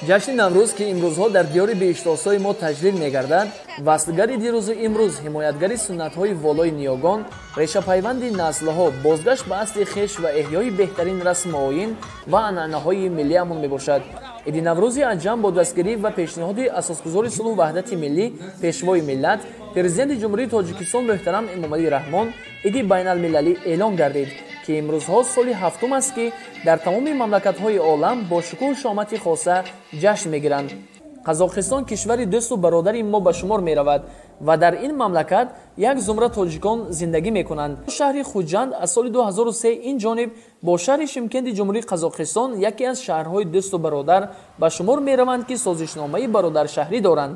ҷашни наврӯз ки имрӯзҳо дар диёри беиштосои мо таҷлил мегардад, васлгари дирӯзу имрӯз, ҳимоятгари суннатҳои волои ниёгон, решапайванди наслҳо, бозгашт ба асли хеш ва эҳёи беҳтарин расму оин ва анъанаҳои миллиамон мебошад. иди наврӯзи аҷам бо дастгирӣ ва пешниҳоди асосгузори сулҳу ваҳдати миллӣ, пешвои миллат, президенти ҷумҳурии Тоҷикистон муҳтарам Эмомалӣ Раҳмон иди байналмилалӣ эълон гардид, ки имрӯзҳо соли ҳафтум аст ки дар тамоми мамлакатҳои олам бо шукӯҳу шомати хоса ҷашн мегиранд. Қазоқистон кишвари дӯсту бародари мо ба шумор меравад ва дар ин мамлакат як зумра тоҷикон зиндагӣ мекунанд. Шаҳри Хуҷанд аз соли 2003 инҷониб бо шаҳри Шимкенди ҷумҳурии Қазоқистон яке аз шаҳрҳои дӯсту бародар ба шумор мераванд, ки созишномаи бародаршаҳрӣ доранд.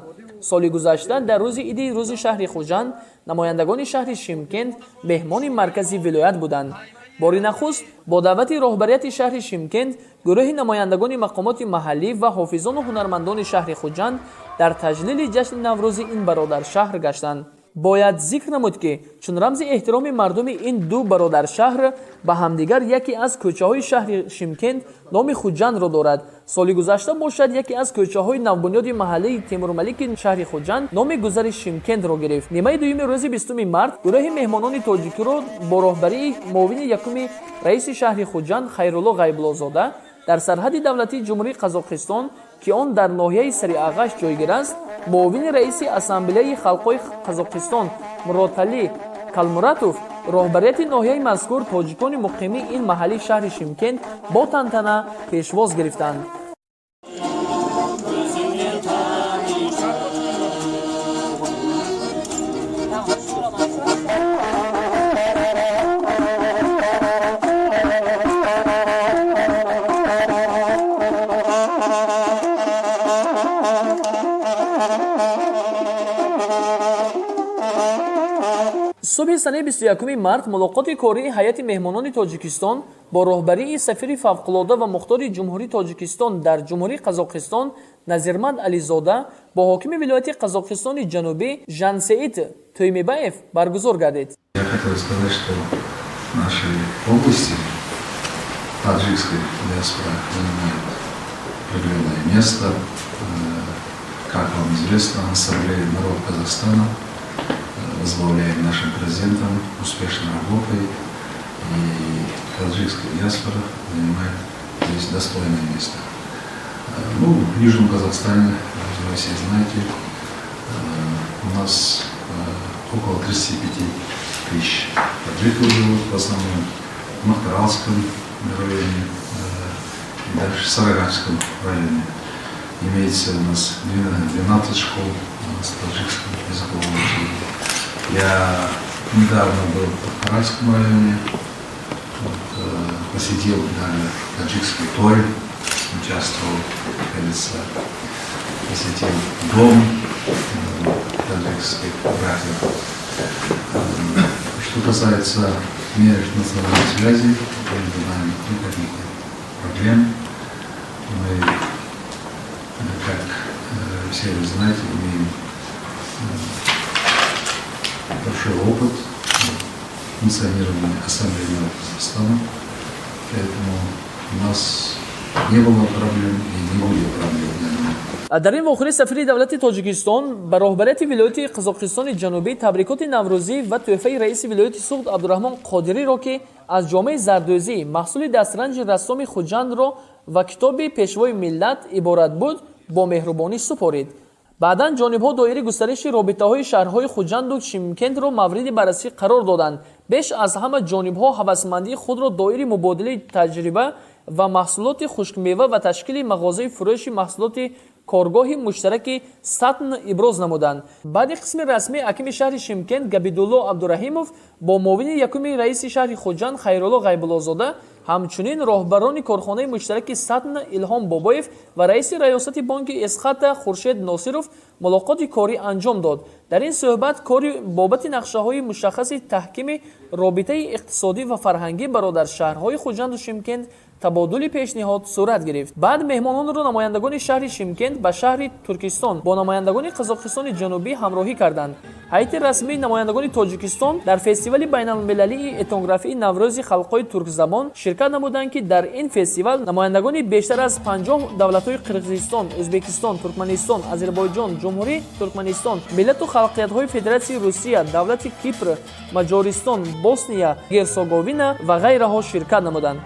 соли гузашта дар рӯзи иди рӯзи шаҳри Хуҷанд намояндагони шаҳри Шимкент меҳмони маркази вилоят буданд. бори нахуст бо даъвати роҳбарияти шаҳри Шимкент гурӯҳи намояндагони мақомоти маҳаллӣ ва ҳофизону ҳунармандони шаҳри Хуҷанд дар таҷлили ҷашни наврӯзи ин бародаршаҳр гаштанд. бояд зикр намуд, ки чун рамзи эҳтироми мардуми ин ду бародаршаҳр ба ҳамдигар яке аз кӯчаҳои шаҳри Шимкент номи Хуҷандро дорад. соли гузашта бошад яке аз кӯчаҳои навбунёди маҳаллии Темурмалики шаҳри Хуҷанд номи гузари Шимкентро гирифт. Нимаи дуюми рӯзи 20 март гурӯҳи меҳмонони тоҷикиро бо роҳбарии муовини якуми раиси шаҳри Хуҷанд Хайрулло Ғайбуллозода дар сарҳади давлатии ҷумҳурии Қазоқистон, ки он дар ноҳияи Сари Ағаш ҷойгир аст, муовини раиси Ассамблеяи халқҳои Қазоқистон Муроталӣ Калмуратов роҳбарияти ноҳияи мазкур тоҷикони муқими ин маҳалли шаҳри Шимкент бо тантана пешвоз гирифтанд. субҳи санаи 21 март мулоқоти кории ҳайати меҳмонони Тоҷикистон бо роҳбарии сафири фавқулода ва мухтори ҷумҳурии Тоҷикистон дар ҷумҳурии Қазоқистон Назирманд Ализода бо ҳокими вилояти Қазоқистони ҷанубӣ Жансеид Тӯймебаев баргузор гардид. Я хотел сказать, что в нашей области таджикской диаспора занимает определенное место. Как вам известно, Ассамблея народа Казахстана возглавляем нашим президентом, успешно работает, и таджикская диаспора занимает здесь достойное место. В Южном Казахстане, вы все знаете, у нас около 35 тысяч таджиков живут, в основном в Махтаралском районе и дальше в Сарагачском районе. Имеется у нас 12 школ с таджикским языковым учением. Я недавно был в Бахаральском районе, посетил таджикский торь, участвовал, как говорится, посетил дом таджикских братьев. Что касается межнациональной связи, между нами никаких проблем. Мы, как все вы знаете, имеем большой опыт функционирования Ассамблеи народа Казахстана, поэтому у нас не было проблем и не будет проблем. дар ин вохӯрӣ сафири давлати Тоҷикистон ба роҳбарияти вилояти Қазоқистони ҷанубӣ табрикоти наврӯзӣ ва тӯҳфаи раиси вилояти Суғд Абдураҳмон Қодириро, ки аз ҷомеи зардӯзӣ маҳсули дастранҷи рассоми Хуҷандро ва китоби пешвои миллат иборат буд, бо меҳрубонӣ супорид. баъдан ҷонибҳо доираи густариши робитаҳои шаҳрҳои Хуҷанду Шимкентро мавриди баррасӣ қарор доданд. беш аз ҳама ҷонибҳо ҳавасмандии худро доираи мубодилаи таҷриба ва маҳсулоти хушкмева ва ташкили мағозаи фурӯши маҳсулоти коргоҳи муштараки сатн иброз намуданд. баъди қисми расмӣ акими шаҳри Шимкент Габидулло Абдураҳимов бо муовини якуми раиси шаҳри Хуҷанд Хайрулло Ғайбуллозода, ҳамчунин роҳбарони корхонаи муштараки сатн Илҳом Бобоев ва раиси раёсати бонки Эсхата Хуршед Носиров мулоқоти корӣ анҷом дод. дар ин суҳбат кори бобати нақшаҳои мушаххаси таҳкими робитаи иқтисодӣ ва фарҳангӣ бародаршаҳрҳои Хуҷанду Шимкент табодули пешниҳод сурат гирифт. Баъд меҳмононро намояндагони шаҳри Шимкент ба шаҳри Туркистон бо намояндагони Қазоқистони ҷанубӣ ҳамроҳӣ карданд. ҳайати расмии намояндагони Тоҷикистон дар фестивали байналмилалии этнографии Наврӯзи халқҳои туркзабон ширкат намуданд, ки дар ин фестивал намояндагони бештар аз 50 давлатҳои Қирғизистон, Ӯзбекистон, Туркманистон, Озарбойҷон, Ҷумҳурии Туркманистон, миллату халқиятҳои Федератсияи Русия, давлати Кипр, Маҷористон, Босния, Герсоговина ва ғайраҳо ширкат намуданд.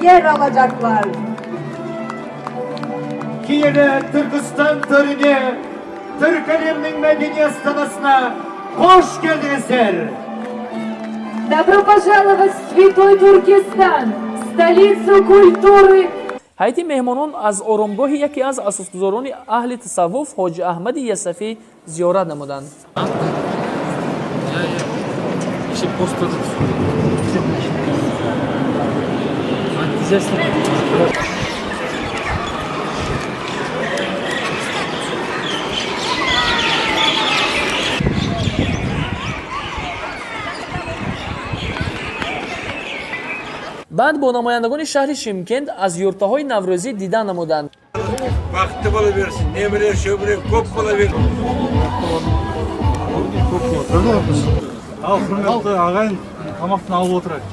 Yer alacaklar. Yine Türkistan törünü, Türklerin medeni astanasına hoş geldinizler. Добро пожаловать в святой Туркестан, столицу культуры. ҳайати меҳмонон аз оромгоҳи яке аз асосгузорони аҳли тасаввуф ҳоҷи Аҳмади Ясафӣ зиёрат намуданд. баъд бо намояндагони шаҳри Шимкент аз юртаҳои наврӯзӣ дидан намуданд. Vaqti bo'laversin, nemire, şöbre, ko'p bo'laversin. Al, hurmatli og'ayni, tomoqni olib o'tiradi.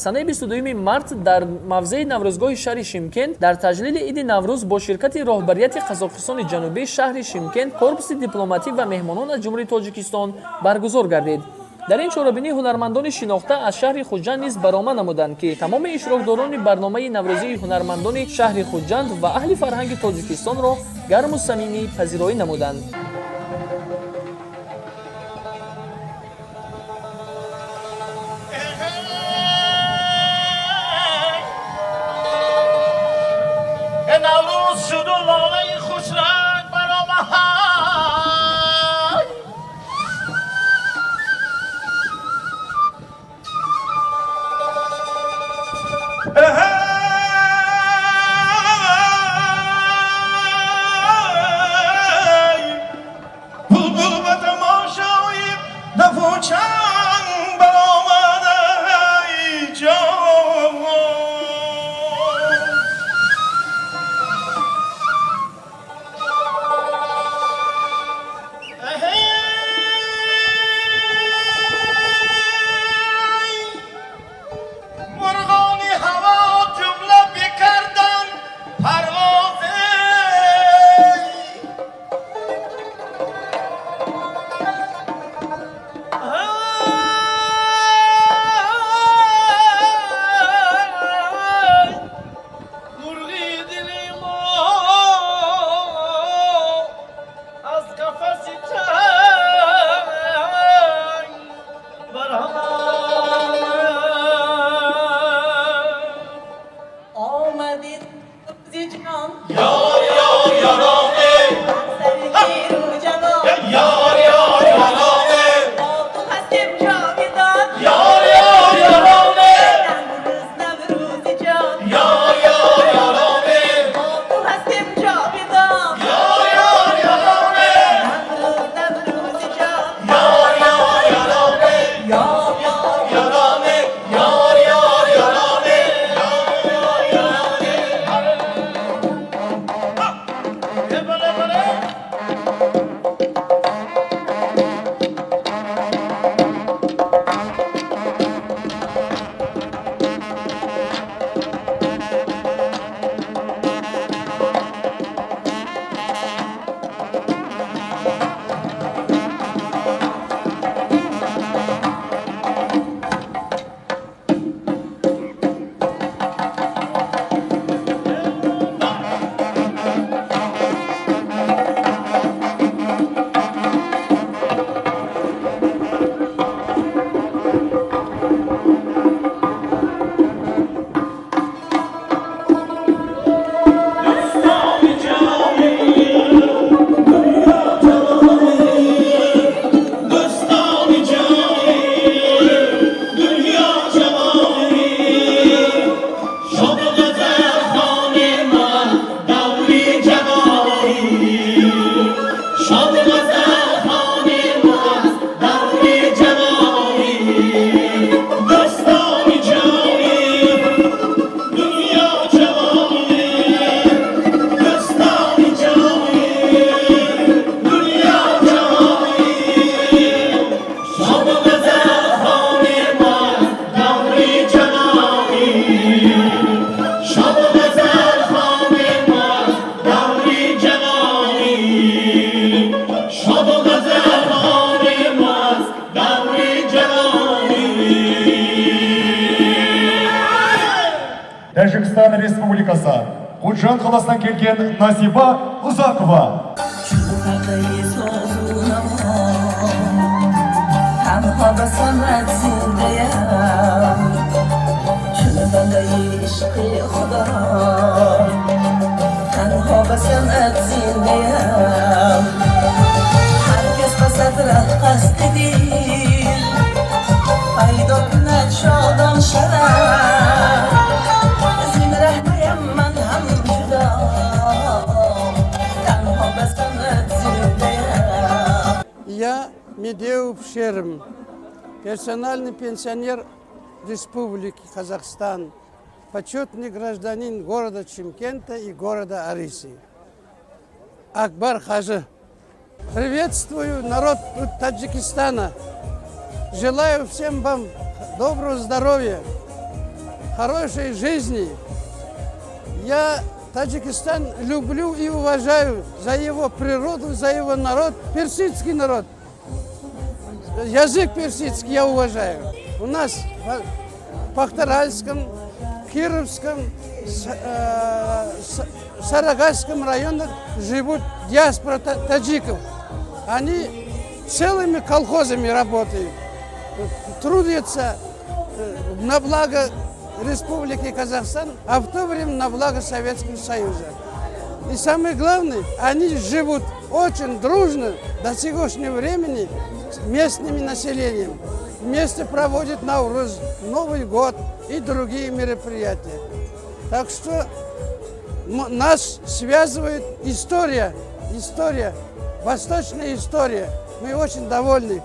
санаи 22 март дар мавзеи наврӯзгоҳи шаҳри Шимкент дар таҷлили Иди Наврӯз бо ширкати роҳбарияти Қазоқистони ҷанубӣ шаҳри Шимкент, корпуси дипломатӣ ва меҳмонон аз Ҷумҳурии Тоҷикистон баргузор гардид. дар ин чорабинӣ ҳунармандони шинохта аз шаҳри Хуҷанд низ баромад намуданд, ки тамоми ишрохдорони барномаи наврӯзии ҳунармандони шаҳри Хуҷанд ва аҳли фарҳанги Тоҷикистонро гарму самимӣ пазироӣ намуданд. Тәжікстан Республикасы Құлжан қаласынан келген Насиба Ұзақова. Я Медеув Шерм, персональный пенсионер Республики Казахстан, почетный гражданин города Чимкента и города Ариси. Акбар Хажи. Приветствую народ Таджикистана. Желаю всем вам доброго здоровья, хорошей жизни. Я Таджикистан люблю и уважаю за его природу, за его народ, персидский народ. Язык персидский я уважаю. У нас в Пахтаральском, Кировском, Сарагасском районах живут диаспора таджиков. Они целыми колхозами работают, трудятся на благо Республики Казахстан, а в то время на благо Советского Союза. И самое главное, они живут очень дружно до сегодняшнего времени с местным населением. Вместе проводят Наурыз, Новый год и другие мероприятия. Так что нас связывает история, восточная история. Мы очень довольны.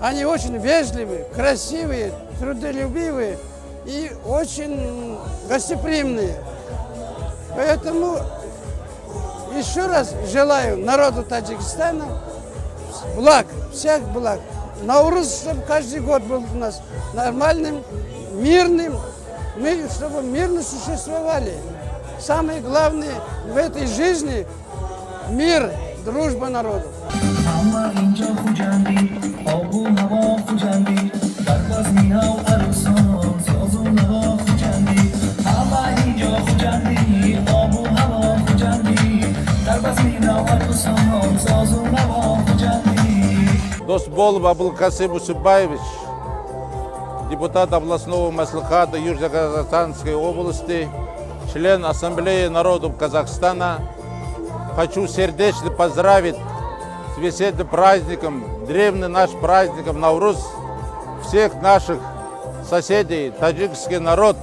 Они очень вежливые, красивые, трудолюбивые и очень гостеприимные. Поэтому еще раз желаю народу Таджикистана благ, всех благ. Наурыз, чтобы каждый год был у нас нормальным, мирным, чтобы мирно существовали. Самое главное в этой жизни – мир, дружба народов. Досболов Абулкасым Усубаевич, депутат областного маслихата Южно-Казахстанской области, член Ассамблеи народов Казахстана. Хочу сердечно поздравить с весенним праздником, древним нашим праздником Наурыз, всех наших соседей, таджикский народ,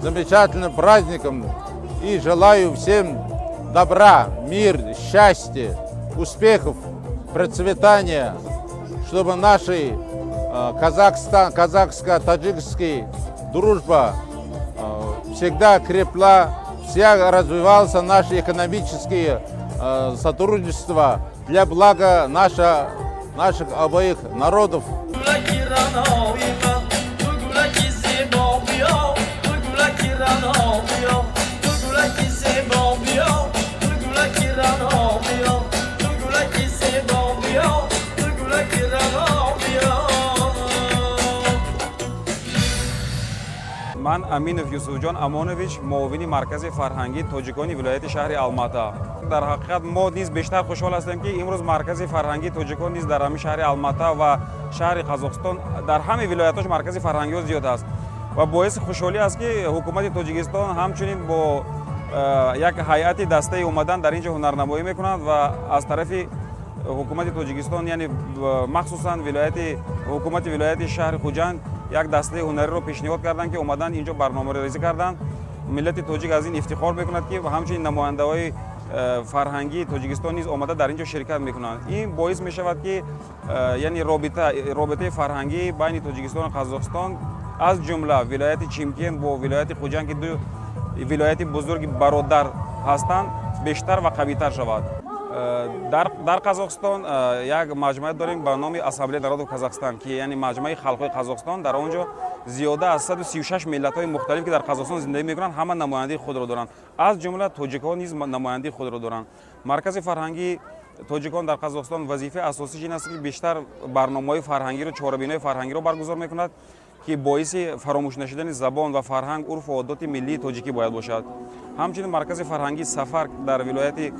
замечательным праздником. И желаю всем добра, мира, счастья, успехов, процветания, чтобы наша казахско-таджикская дружба всегда крепла, всегда развивался наше экономическое сотрудничество для блага наших обоих народов. من امینов یوسفجان امانویچ معاون مرکز فرهنگی تاجیکان ولایت شهر الماتا. در حقیقت ما نیز بیشتر خوشحال هستیم که امروز مرکز فرهنگی تاجیکان نیز در همین شهر الماتا و شهر قزاقستان در همه ولایت‌هاش مرکز فرهنگی زیاد است و باعث خوشحالی است که حکومت تاجیکستان همچنین با یک هیئت دسته اومدن در اینجا هنرنمایی میکنند و از طرف حکومت تاجیکستان یعنی مخصوصا حکومت ولایت شهر خوجند یک دسته هنری رو پیشنهاد کردند که اومدن اینجا برنامه‌ریزی کردند. ملت تاجیک از این افتخار میکند که همچنین نماینده‌های فرهنگی تاجیکستان نیز اومده در اینجا شرکت میکنند. این باعث میشود که یعنی رابطه فرهنگی بین تاجیکستان و قزاقستان از جمله ولایت چیمکن با ولایت خوجند که دو ولایت بزرگ برادر هستند بیشتر و قوی‌تر شود. در قزاقستان یک مجموعه داریم به نام اسامبله نارودов قزاقستان که یعنی مجموعه خلق‌های قزاقستان. در آنجا زیاده از 136 ملت‌های مختلف که در قزاقستان زندگی می‌کنند همه نماینده خود را دارند، از جمله تاجیک‌ها نیز نماینده خود را دارند. مرکز فرهنگی تاجیکان در قزاقستان وظیفه اساسیش این است که بیشتر برنامه‌های فرهنگی رو چهاربینای فرهنگی رو برگزار می‌کند ки боиси фаромӯш нашудани забон ва фарҳанг урфу одоти миллии тоҷикӣ бояд бошад. ҳамчунин маркази фарҳангии сафар дар вилояти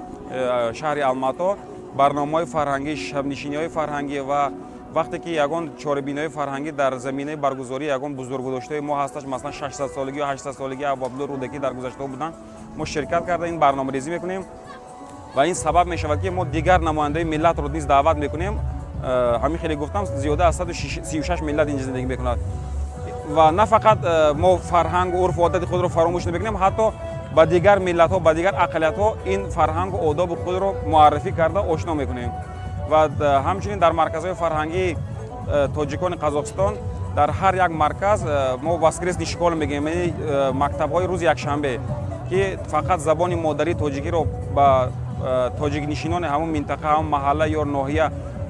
шаҳри алмато барномаҳои фарҳангӣ, шабнишиниҳои фарҳангӣ ва вақте ки ягон чорабиниҳои фарҳангӣ дар заминаи баргузории ягон бузургдоштаи мо ҳасташ, масалан 600-солигӣ ё 800-солигии аввабило рӯдакӣ дар гузаштаҳо буданд, мо ширкат карда ин барномарезӣ мекунем ва ин сабаб мешавад ки мо дигар намояндаи миллатро низ даъват мекунем. ҳамин хеле гуфтам, зиёда аз 136 миллат инҷо зиндагӣ мекунад ва на фақат мо фарҳангу урфу одати худро фаромӯш намекунем, ҳатто ба дигар миллатҳо, ба дигар ақалиятҳо ин фарҳангу одоби худро муаррифӣ карда ошно мекунем. ва ҳамчунин дар марказҳои фарҳангии тоҷикони Қазоқистон дар ҳар як марказ мо воскресни школа мегӯем, яъне мактабҳои рӯзи якшанбе, ки фақат забони модарии тоҷикиро ба тоҷикнишинони ҳамон минтақа, ҳамон маҳалла ё ноҳия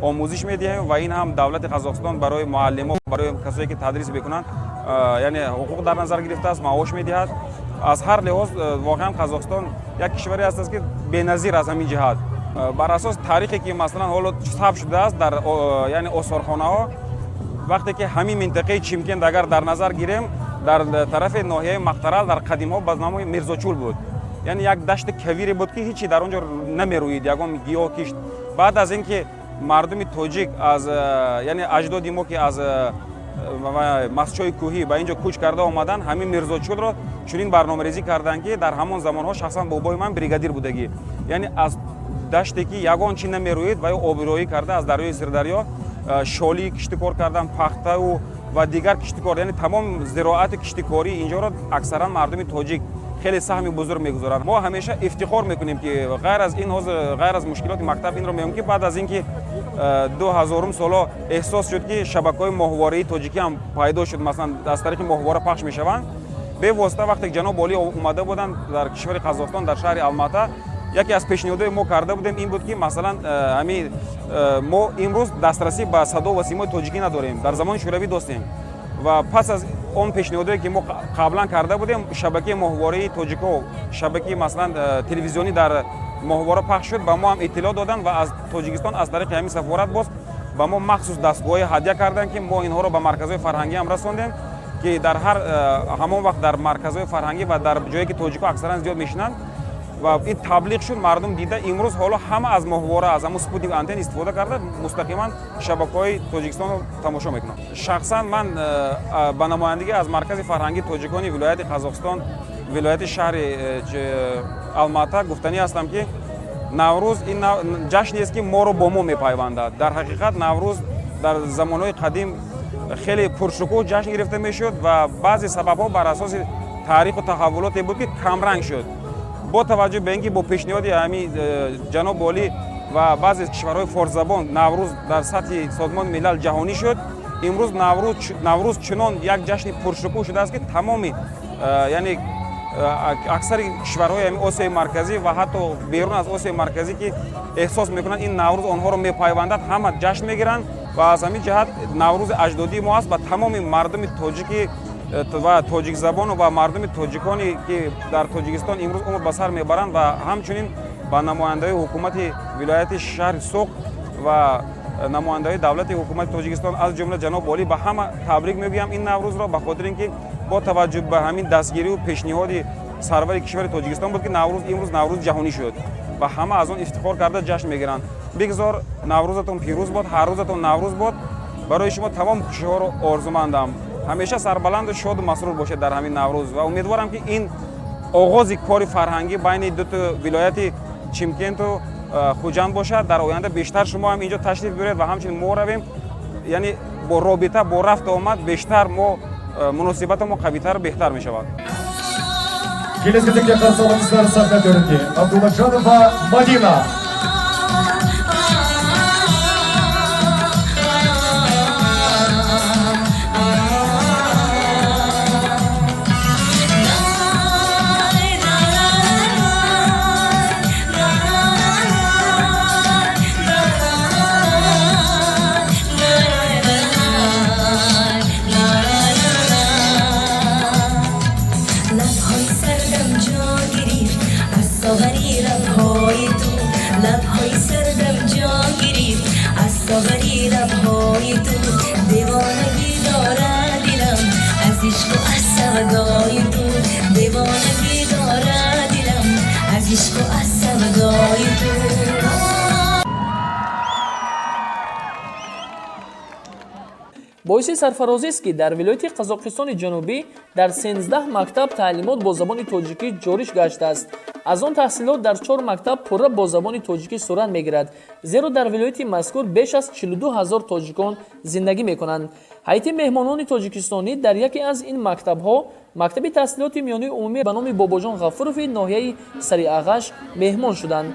омӯзиш медиҳем ва ин ҳам давлати Қазоқистон барои муаллимо, барои касое ки тадрис мекунанд, яъне ҳуқуқ дар назар гирифтааст, маош медиҳад. аз ҳар лиҳоз воқеан Қазоқистон як кишваре ҳастаст ки беназир аз ҳамин ҷиҳат. бар асоси таърихе ки масалан ҳоло сабт шудааст дар яъне осорхонаҳо, вақте ки ҳамин минтақаи Чимкент агар дар назар гирем, дар тарафи ноҳияи Мақтарал дар қадимҳо ба номи Мирзочул буд, яъне як дашти кавире буд ки ҳичи дар он ҷо намерӯид, ягон гиёҳ кишт. баъд аз ин ки мардуми тоҷик аз яъне аҷдоди мо ки аз масчои кӯҳӣ ба ин ҷо кӯч карда омаданд, ҳамин Мирзочулро чунин барномарезӣ карданд ки дар ҳамон замонҳо шахсан бобои ман бригадир будагӣ, яъне аз даште ки ягон чӣ намерӯид ва обироӣ карда аз дарёи Сирдарё шолии киштикор кардан, пахтаву ва дигар киштикор, яъне тамом зироати киштикорӣ инҷоро аксаран мардуми тоҷик хеле саҳми бузург мегузоранд. мо ҳамеша ифтихор мекунем ки ғайр аз ин ҳозир ғайр аз мушкилоти мактаб инро меём ки баъд аз ин ки 2000 соло эҳсос шуд ки шабакаҳои моҳвории тоҷикӣ ҳам пайдо шуд, масалан аз тариқи моҳвора пахш мешаванд. бевосита вақте ҷаноб олӣ омада буданд дар кишвари Қазоқистон, дар шаҳри Алмата, яке аз пешниҳодҳои мо карда будем ин буд ки масалан мо имрӯз дастрасӣ ба садо ва симои тоҷикӣ надорем, дар замони шӯравӣ достем ва пас аз он пешниҳодое ки мо қаблан карда будем, шабакаи моҳвории тоҷикҳо, шабакаи масалан телевизионӣ дар моҳвора пахш шуд, ба мо ҳам иттилоъ доданд ва аз Тоҷикистон аз тариқи ҳамин сафорат боз ба мо махсус дастгоҳи ҳадя карданд ки мо инҳоро ба марказҳои фарҳангӣ ҳам расондем, ки дар ҳамон вақт дар марказҳои фарҳангӣ ва дар ҷое ки тоҷикҳо аксаран зиёд мешинанд ва ин таблиғ шуд, мардум дида имрӯз ҳоло ҳама аз моҳвора, аз ҳамон спутник антен истифода карда мустақиман шабакаҳои Тоҷикистонро тамошо мекунам. шахсан ман ба намояндагӣ аз маркази фарҳангии тоҷикони вилояти Қазоқистон, вилояти шаҳри Алмата гуфтанӣ ҳастам ки Наврӯз ин ҷашнест ки моро бо мо мепайвандад. дар ҳақиқат Наврӯз дар замонҳои қадим хеле пуршукӯҳ ҷашн гирифта мешуд ва баъзе сабабҳо бар асоси таъриху таҳаввулоте буд ки камранг шуд. бо таваҷҷӯҳ ба ин ки бо пешниҳоди ҳамин ҷаноб олӣ ва баъзе кишварҳои форсзабон Наврӯз дар сатҳи Созмони милал ҷаҳонӣ шуд, имрӯз Наврӯз чунон як ҷашни пуршукӯҳ шудааст ки тамоми яъне аксари кишварҳои Осиёи марказӣ ва ҳатто берун аз Осиёи марказӣ ки эҳсос мекунанд ин Наврӯз онҳоро мепайвандад, ҳама ҷашн мегиранд ва аз ҳамин ҷиҳат Наврӯзи аҷдодии мо аст ба тамоми мардуми тоҷики ва тоҷикзабону ва мардуми тоҷиконе ки дар Тоҷикистон имрӯз умр ба сар мебаранд ва ҳамчунин ба намояндаҳои ҳукумати вилояти шаҳри Суғ ва намояндаҳои давлати ҳукумати Тоҷикистон аз ҷумла ҷаноб олӣ ба ҳама табрик мегӯям ин Наврӯзро, ба хотир ин ки бо таваҷҷӯҳ ба ҳамин дастгирию пешниҳоди сарвари кишвари Тоҷикистон буд ки Наврӯз имрӯз Наврӯзи ҷаҳонӣ шуд ва ҳама аз он ифтихор карда ҷашн мегиранд. бигзор Наврӯзатон пирӯз бод, ҳар рӯзатон Наврӯз бод. барои шумо тамом хушиҳоро орзумандам. ҳамеша сарбаланду шоду масрур бошед дар ҳамин Наврӯз ва умедворам ки ин оғози кори фарҳангӣ байни дуту вилояти Чимкенту Хуҷанд бошад. дар оянда бештар шумо ҳам инҷо ташлиф биёред ва ҳамчунин мо равем, яъне бо робита бо рафту омад бештар мо муносибатамо қавитару беҳтар мешавад. Келесі кезекте қарсы алыңыздар сахна төрінде Абдуллажанова Мадина. سودای تو دیوانگی داره دلم از عشق و از سودای تو. боиси сарфарозист ки дар вилояти қазоқистони ҷанубӣ дар 13 мактаб таълимот бо забони тоҷикӣ ҷорӣ гаштааст. аз он таҳсилот дар 4 мактаб пурра бо забони тоҷикӣ сурат мегирад, зеро дар вилояти мазкур беш аз 42 000 тоҷикон зиндагӣ мекунанд. ҳайати меҳмонони тоҷикистонӣ дар яке аз ин мактабҳо, мактаби таҳсилоти миёнии умумӣ ба номи Бобоҷон Ғафурови ноҳияи Сариағаш меҳмон шуданд.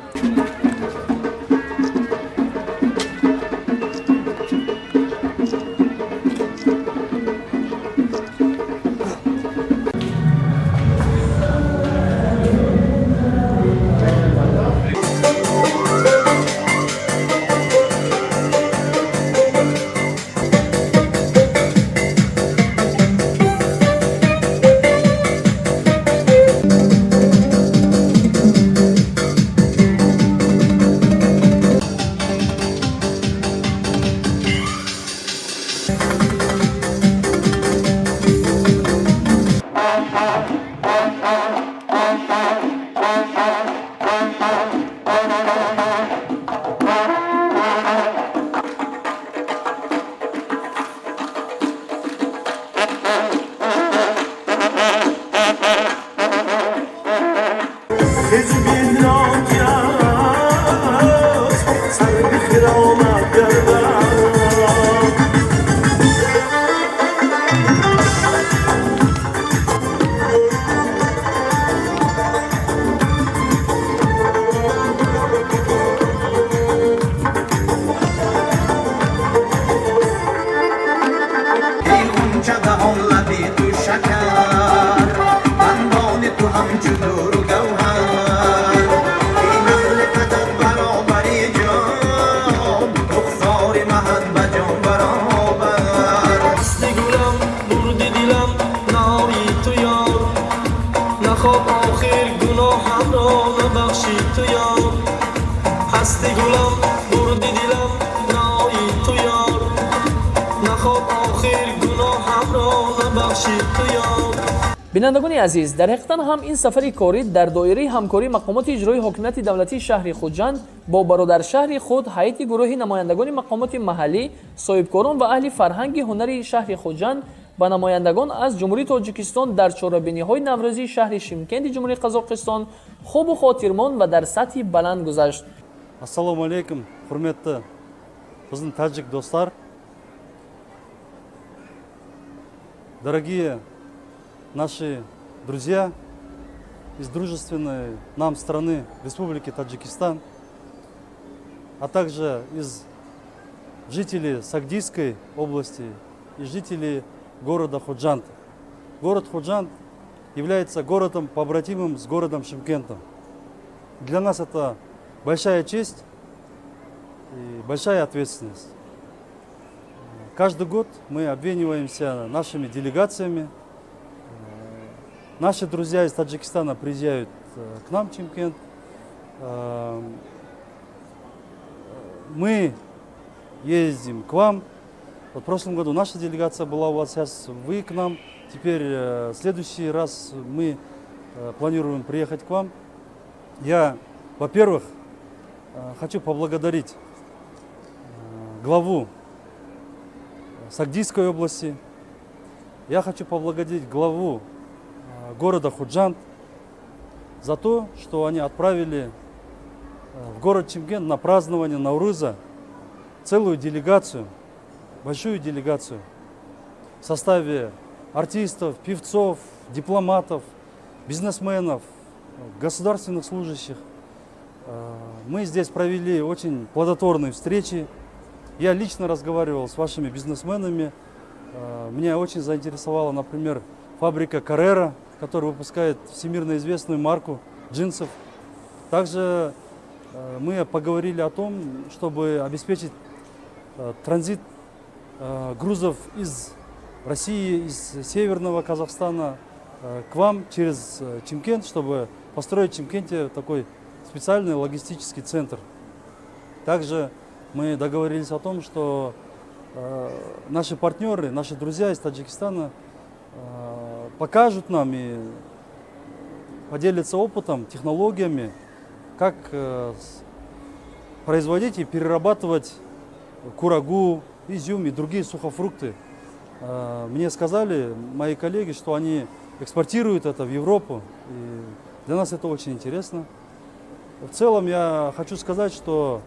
бинандагони азиз, дар ҳақиқатан ҳам ин сафари корӣ дар доираи ҳамкории мақомоти иҷроии ҳокимияти давлатии шаҳри Хуҷанд бо бародаршаҳри худ ҳайати гурӯҳи намояндагони мақомоти маҳаллӣ, соҳибкорон ва аҳли фарҳанги ҳунари шаҳри Хуҷанд ба намояндагон аз ҷумҳурии Тоҷикистон дар чорабиниҳои наврӯзии шаҳри Шимкенти ҷумҳурии Қазоқистон хубу хотирмон ва дар сатҳи баланд гузашт. Ассалому алейкум, hurmatli bizning tajik do'stlar. Дорогие наши друзья из дружественной нам страны Республики Таджикистан, а также из жителей Сагдийской области и жителей города Худжанд. Город Худжанд является городом побратимым с городом Шымкентом. Для нас это большая честь и большая ответственность. Каждый год мы обмениваемся нашими делегациями. Наши друзья из Таджикистана приезжают к нам в Шымкент. Мы ездим к вам. Вот в прошлом году наша делегация была у вас, сейчас вы к нам. Теперь в следующий раз мы планируем приехать к вам. Я, во-первых, хочу поблагодарить главу Сагдийской области. Я хочу поблагодарить главу города Худжанд за то, что они отправили в город Шымкент на празднование Науруза целую делегацию, большую делегацию в составе артистов, певцов, дипломатов, бизнесменов, государственных служащих. Мы здесь провели очень плодотворные встречи. Я лично разговаривал с вашими бизнесменами. Меня очень заинтересовала, например, фабрика Carrera, которая выпускает всемирно известную марку джинсов. Также мы поговорили о том, чтобы обеспечить транзит грузов из России, из северного Казахстана к вам через Шымкент, чтобы построить в Шымкенте такой специальный логистический центр. Также мы договорились о том, что наши партнеры, наши друзья из Таджикистана покажут нам и поделятся опытом, технологиями, как производить и перерабатывать курагу, изюм и другие сухофрукты. Мне сказали мои коллеги, что они экспортируют это в Европу, и для нас это очень интересно. В целом я хочу сказать, что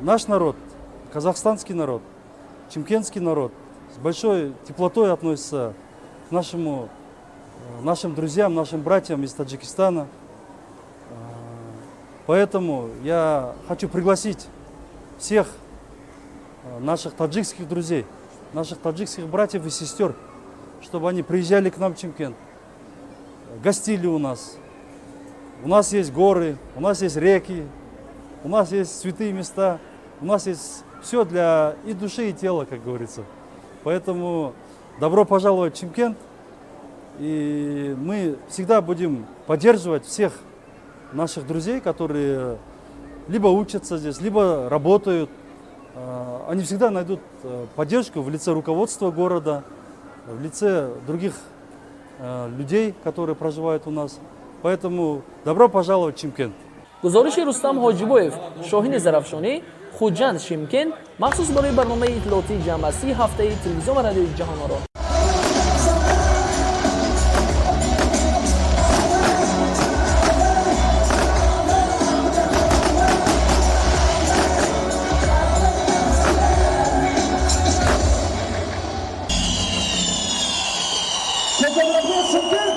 наш народ, казахстанский народ, чимкентский народ с большой теплотой относится к нашим друзьям, нашим братьям из Таджикистана. Поэтому я хочу пригласить всех наших таджикских друзей, наших таджикских братьев и сестер, чтобы они приезжали к нам в Чимкент, гостили у нас. У нас есть горы, у нас есть реки, у нас есть святые места, у нас есть все для и души, и тела, как говорится. Поэтому добро пожаловать в Чимкент, и мы всегда будем поддерживать всех наших друзей, которые либо учатся здесь, либо работают. Они всегда найдут поддержку в лице руководства города, в лице других людей, которые проживают у нас. Поэтому добро пожаловать в Чимкент. гузориши Рустам Ҳоҷибоев, Шоҳини Зарафшонӣ, Хуҷанд, Шимкент, махсус барои барномаи иттилоотии ҷамъбастии ҳафтаи телевизион ва радиои ҷаҳонро. Çekemezler Çinkent.